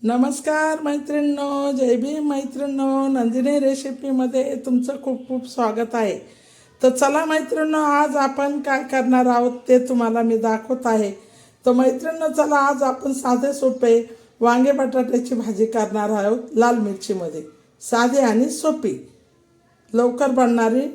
नमस्कार मैत्रिणींनो, जय भीम मैत्रिणींनो. नंदिनी रेसिपीमध्ये तुमचं खूप खूप स्वागत आहे. तर चला मैत्रिणींनो, आज आपण काय करणार आहोत ते तुम्हाला मी दाखवत आहे. तर मैत्रिणींनो, चला आज आपण साधे सोपे वांगे बटाट्याची भाजी करणार आहोत. लाल मिरचीमध्ये साधी आणि सोपी, लवकर बनणारी,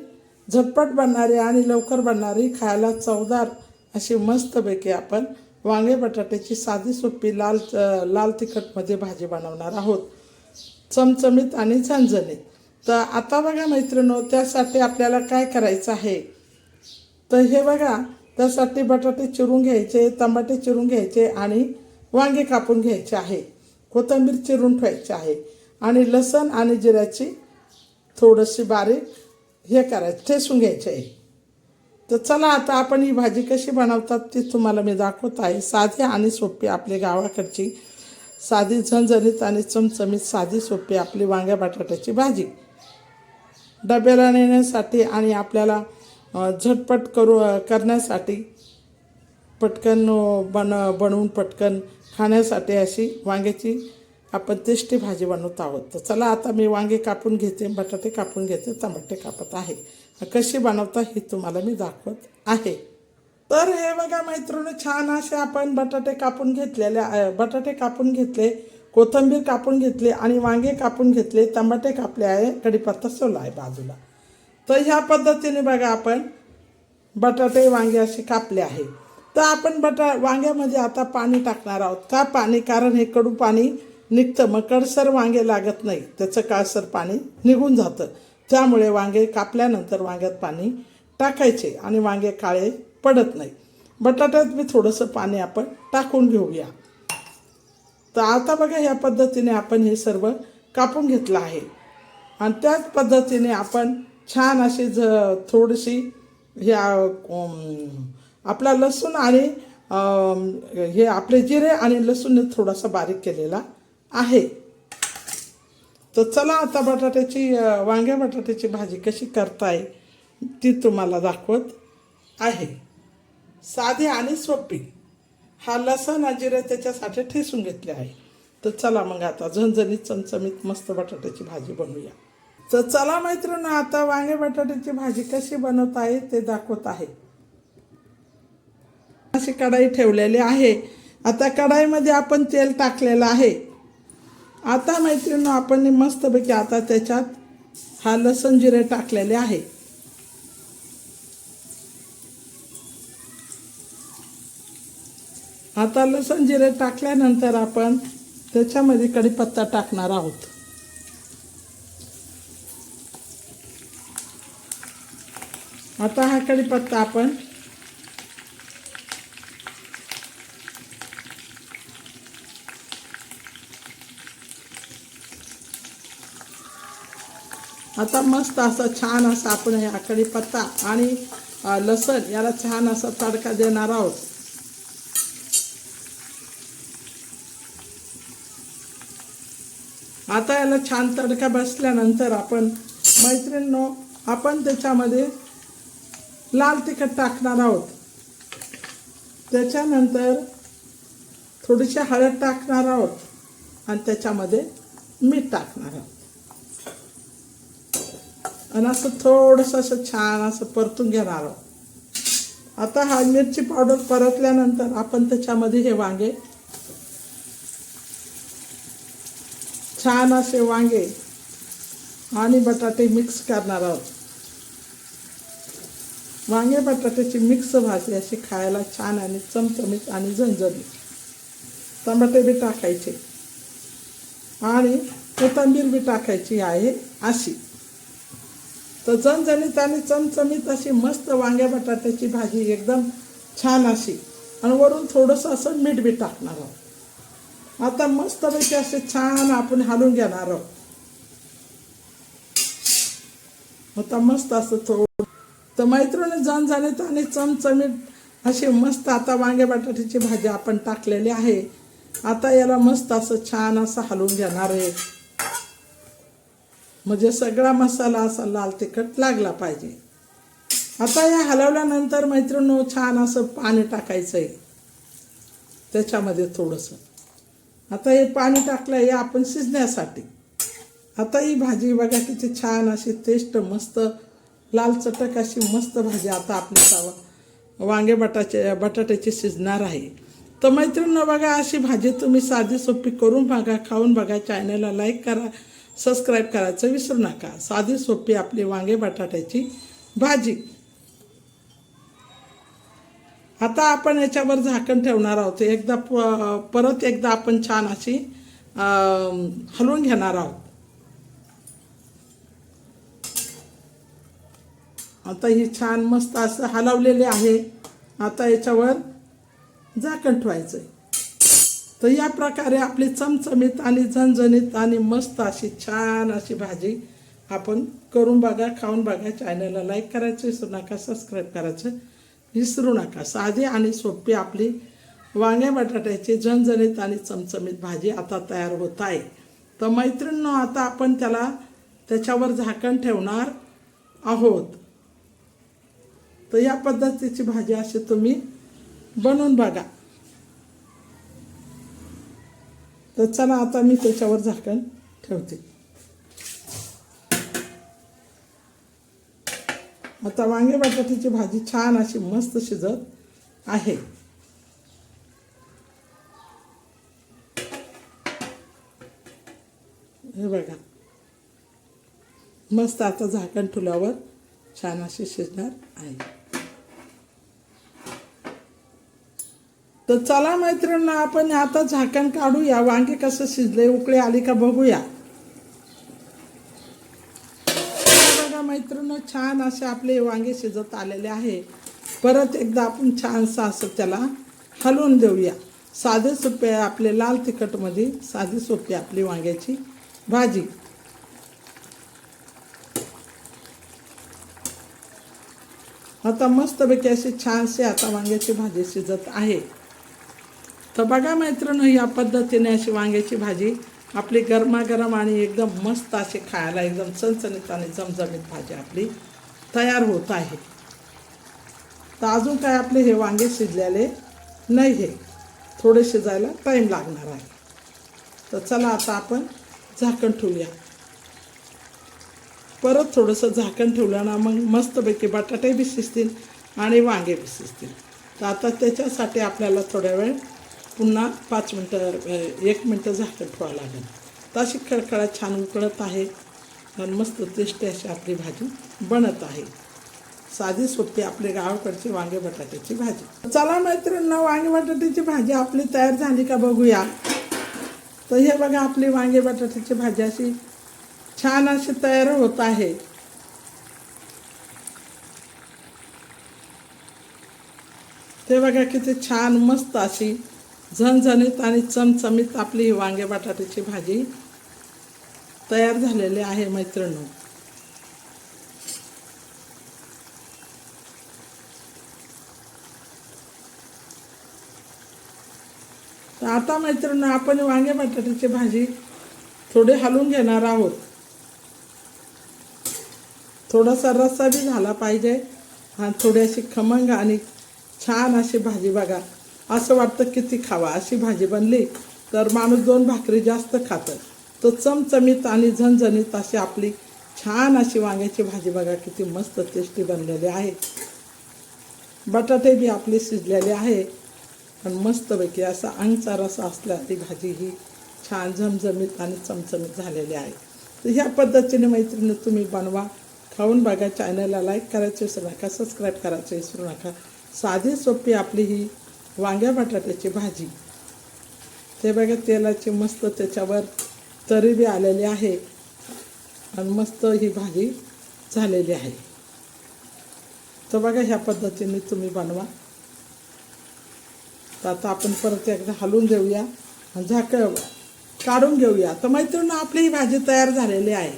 झटपट बनणारी आणि लवकर बनणारी, खायला चवदार अशी मस्तपैकी आपण वांगे बटाट्याची साधी सोपी लाल तिखटमध्ये भाजी बनवणार आहोत, चमचमीत आणि झणझणीत. तर आता बघा मैत्रिणींनो, त्यासाठी आपल्याला काय करायचं आहे. तर हे बघा, त्यासाठी बटाटे चिरून घ्यायचे, टमाटे चिरून घ्यायचे आणि वांगे कापून घ्यायचे आहे, कोथिंबीर चिरून ठेवायची आहे आणि लसण आणि जिऱ्याची थोडीशी बारीक हे करायचं, ठेसून घ्यायचे आहे. तर चला आता आपण ही भाजी कशी बनवतात ती तुम्हाला मी दाखवत आहे. साधी आणि सोपी आपली गावाकडची साधी झणझणीत आणि चमचमीत साधी सोपी आपली वांग्या बटाट्याची भाजी डब्याला नेण्यासाठी आणि आपल्याला झटपट करण्यासाठी, पटकन बनवून पटकन खाण्यासाठी अशी वांग्याची आपण टेस्टी भाजी बनवत आहोत. तर चला आता मी वांगे कापून घेते, बटाटे कापून घेते, टमाटे कापत आहे. कशी बनवता हे तुम्हाला मी दाखवत आहे. तर हे बघा मैत्रिणी, छान असे आपण बटाटे कापून घेतले, कोथिंबीर कापून घेतली आणि वांगे कापून घेतले, टमाटे कापले आहे, कढीपत्ता सोला आहे बाजूला. तर ह्या पद्धतीने बघा आपण बटाटे वांगे असे कापले आहे. तर आपण वांग्यामध्ये आता पाणी टाकणार आहोत. का पाणी? कारण हे कडू पाणी निघतं, मग कडसर वांगे लागत नाही, त्याचं काळसर पाणी निघून जातं. त्यामुळे वांगे कापल्यानंतर वांग्यात पाणी टाकायचे आणि वांगे काळे पडत नाही. बटाट्यात बी थोडंसं पाणी आपण टाकून घेऊया. तर आता बघा, ह्या पद्धतीने आपण हे सर्व कापून घेतलं आहे आणि त्याच पद्धतीने आपण छान अशी थोडीशी ह्या आपला लसूण आणि हे आपले जिरे आणि लसूण थोडासा बारीक केलेला आहे. तर चला आता वांग्या बटाट्याची भाजी कशी करताय ती तुम्हाला दाखवत आहे. साधी आणि सोपी. हा लसण आणि जिरे त्याच्यासाठी ठेसून घेतले आहे. तर चला मग आता झणझणीत चमचमीत मस्त बटाट्याची भाजी बनवूया. तर चला मैत्रिणी, आता वांगे बटाट्याची भाजी कशी बनवत आहे ते दाखवत आहे. अशी कढाई ठेवलेली आहे. आता कढाईमध्ये आपण तेल टाकलेलं आहे. आता मैत्रिणी, आपण मस्तपैकी आता त्याच्यात हा लसण जिरे टाकलेले आहे. आता लसण जिरे टाकल्यानंतर आपण त्याच्यामध्ये कढीपत्ता टाकणार आहोत. आता हा कढीपत्ता आपण आता मस्त असं छान असं आपण हा कढीपत्ता आणि लसण याला छान असा तडका देणार आहोत. आता याला छान तडका बसल्यानंतर आपण मैत्रिणींनो, आपण त्याच्यामध्ये लाल तिखट टाकणार आहोत. त्याच्यानंतर थोडीशी हळद टाकणार आहोत आणि त्याच्यामध्ये मीठ टाकणार आहोत आणि असं थोडंसं असं छान असं परतून घेणार आहोत. आता हा मिरची पावडर परतल्यानंतर आपण त्याच्यामध्ये हे वांगे, छान असे वांगे आणि बटाटे मिक्स करणार आहोत. वांगे बटाट्याची मिक्स भाजी अशी खायला छान आणि चमचमीत आणि झणझणीत. टमाटे बी टाकायचे आणि कोथिंबीर बी टाकायची आहे अशी. तर झणझणीत आणि चमचमीत अशी मस्त वांग्या बटाट्याची भाजी एकदम छान अशी, आणि वरून थोडंसं असं मीठ बी टाकणार आहोत. आता मस्तपैकी असे छान आपण हलवून घेणार आहोत. आता मस्त असं थोडं. तर मैत्रिणी, झणझणीत आणि चमचमीत अशी मस्त आता वांग्या बटाट्याची भाजी आपण टाकलेली आहे. आता याला मस्त असं छान असं हलवून घेणार आहे, म्हणजे सगळा मसाला असा लाल तिखट लागला पाहिजे. आता या हलवल्यानंतर मैत्रिणींनो, छान असं पाणी टाकायचं आहे त्याच्यामध्ये थोडंसं, आता हे पाणी टाकलं आहे आपण शिजण्यासाठी. आता ही भाजी बघा किती छान अशी टेस्ट मस्त लाल चटक अशी मस्त भाजी आता आपली वांगे बटाट्याची शिजणार आहे. तर मैत्रिणींनो बघा अशी भाजी तुम्ही साधी सोपी करून बघा, खाऊन बघा. चॅनलला लाईक करा, सबस्क्राईब करायचं विसरू नका. साधी सोपी आपली वांगे बटाट्याची भाजी. आता आपण याच्यावर झाकण ठेवणार आहोत. परत एकदा आपण छान अशी हलवून घेणार आहोत. आता ही छान मस्त असं हलवलेले आहे. आता याच्यावर झाकण ठेवायचं आहे. तर या प्रकारे आपली चमचमीत आणि झणझणीत आणि मस्त अशी छान अशी भाजी आपण करून बघा, खाऊन बघा. चॅनलला लाईक करायचं विसरू नका, सबस्क्राईब करायचं विसरू नका. साधी आणि सोपी आपली वांगे बटाट्याची झणझणीत आणि चमचमीत भाजी आता तयार होत आहे. तर मैत्रिणींनो आता आपण त्याच्यावर झाकण ठेवणार आहोत. तर या पद्धतीची भाजी अशी तुम्ही बनवून बघा. तर चला आता मी त्याच्यावर झाकण ठेवते. आता वांगे बटाट्याची भाजी छान अशी मस्त शिजत आहे. हे बघा मस्त आता झाकण ठेवल्यावर छान अशी शिजणार आहे. तर चला मैत्रिणींनो आपण आता झाकण काढूया. वांगे कसं शिजले, उकळी आली का बघूया. बघा मैत्रिणींनो छान असे आपले वांगे शिजत आलेले आहे. परत एकदा आपण छानसं असं त्याला हलवून देऊया. साधे सोपे आपले लाल तिखटमध्ये साधी सोपी आपली वांग्याची भाजी. आता मस्तपैकी अशी छानशी आता वांग्याची भाजी शिजत आहे. तर बघा मैत्रिणींनो या पद्धतीने अशी वांग्याची भाजी आपली गरमागरम आणि एकदम मस्त अशी खायला एकदम चणचणीत आणि झमझमीत भाजी आपली तयार होत आहे. तर अजून काय आपले हे वांगे शिजलेले नाही, हे थोडे शिजायला टाईम लागणार आहे. तर चला आता आपण झाकण ठेवूया. परत थोडंसं झाकण ठेवलं ना मग मस्तपैकी बटाटे बी शिजतील आणि वांगे बी शिजतील. तर आता त्याच्यासाठी आपल्याला थोड्या वेळ पुन्हा 1 मिनटं झाकण ठेवावं लागेल. तर अशी खळखळात छान उकळत आहे आणि मस्त टेस्टी अशी आपली भाजी बनत आहे. साधी सोपी आपली गावाकडची वांगे बटाट्याची भाजी. चला मैत्रिणींनो वांगे बटाट्याची भाजी आपली तयार झाली का बघूया. तर हे बघा आपली वांगे बटाट्याची भाजी अशी छान अशी तयार होत आहे. ते बघा किती छान मस्त अशी झणझणीत आणि चमचमीत आपली ही वांगे बटाट्याची भाजी तयार झालेली आहे मैत्रिणींनो. तर आता मैत्रिणींनो आपण वांगे बटाट्याची भाजी थोडी हलवून घेणार आहोत. थोडासा रस्सा बी झाला पाहिजे आणि थोडी अशी खमंग आणि छान अशी भाजी. बघा असं वाटतं किती खावा. अशी भाजी बनली तर माणूस 2 भाकरी जास्त खातं. तर चमचमीत आणि झणझणीत अशी आपली छान अशी वांग्याची भाजी बघा किती मस्त टेस्टी बनलेली आहे. बटाटे बी आपले शिजलेले आहे आणि मस्तपैकी असा अंगचा रसा असलेली भाजी ही छान झमझमीत आणि चमचमीत झालेली आहे. तर ह्या पद्धतीने मैत्रिणी तुम्ही बनवा, खाऊन बघा. चॅनलला लाईक करायचं विसरू नका, सबस्क्राईब करायचं विसरू नका. साधी सोपी आपली ही वांग्या बटाट्याची भाजी. ते बघा तेलाची मस्त त्याच्यावर तरी बी आलेली आहे आणि मस्त ही भाजी झालेली आहे. तर बघा ह्या पद्धतीने तुम्ही बनवा. तर आता आपण परत एकदा हलवून देऊया आणि झाकण काढून घेऊया. तर मैत्रिणी आपली ही भाजी तयार झालेली आहे.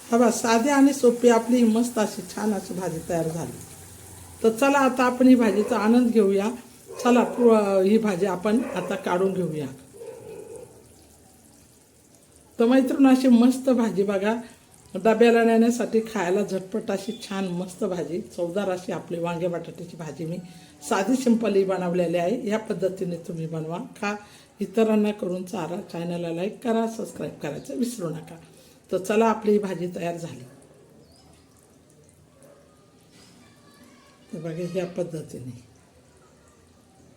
हा बा साधी आणि सोपी आपली ही मस्त अशी छान अशी भाजी तयार झाली. तर चला आता आपण ही भाजीचा आनंद घेऊया. चला ही भाजी आपण आता काढून घेऊया. तर मैत्रिणी अशी मस्त भाजी बघा डब्याला नेण्यासाठी खायला झटपट अशी छान मस्त भाजी चवदार अशी आपली वांगे बटाट्याची भाजी मी साधी सिंपल बनवलेली आहे. या पद्धतीने तुम्ही बनवा, खा. इतरांना करून चारा. चॅनलला लाईक करा, सबस्क्राईब करायचं विसरू नका. तर चला, आपली भाजी तयार झाली. तर बघा, ह्या पद्धतीने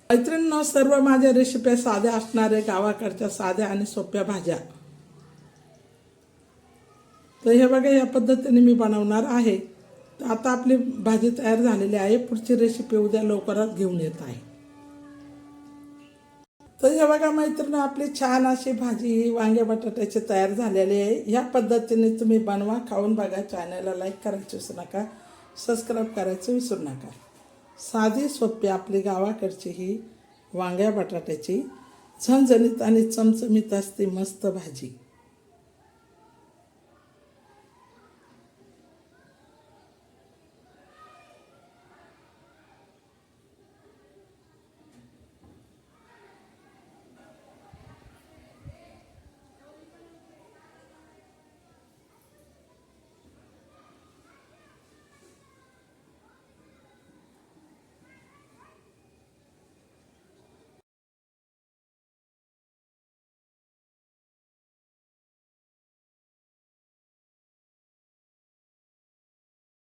मैत्रिणींनो, सर्व माझ्या रेसिपी साध्या असणारे, गावाकडच्या साध्या आणि सोप्या भाज्या. तर हे बघा, या पद्धतीने मी बनवणार आहे. तर आता आपली भाजी तयार झालेली आहे. पुढची रेसिपी उद्या लवकरात घेऊन येत आहे. तर हे बघा मैत्रिणी, आपली छान अशी भाजी वांगे बटाट्याची तयार झालेली आहे. ह्या पद्धतीने तुम्ही बनवा, खाऊन बघा. चॅनलला लाईक करायचं विसरू नका, सबस्क्राईब करायचं विसरू नका. साधी सोपी आपली गावाकडची ही वांग्या बटाट्याची झणझणीत आणि चमचमीत असते मस्त भाजी.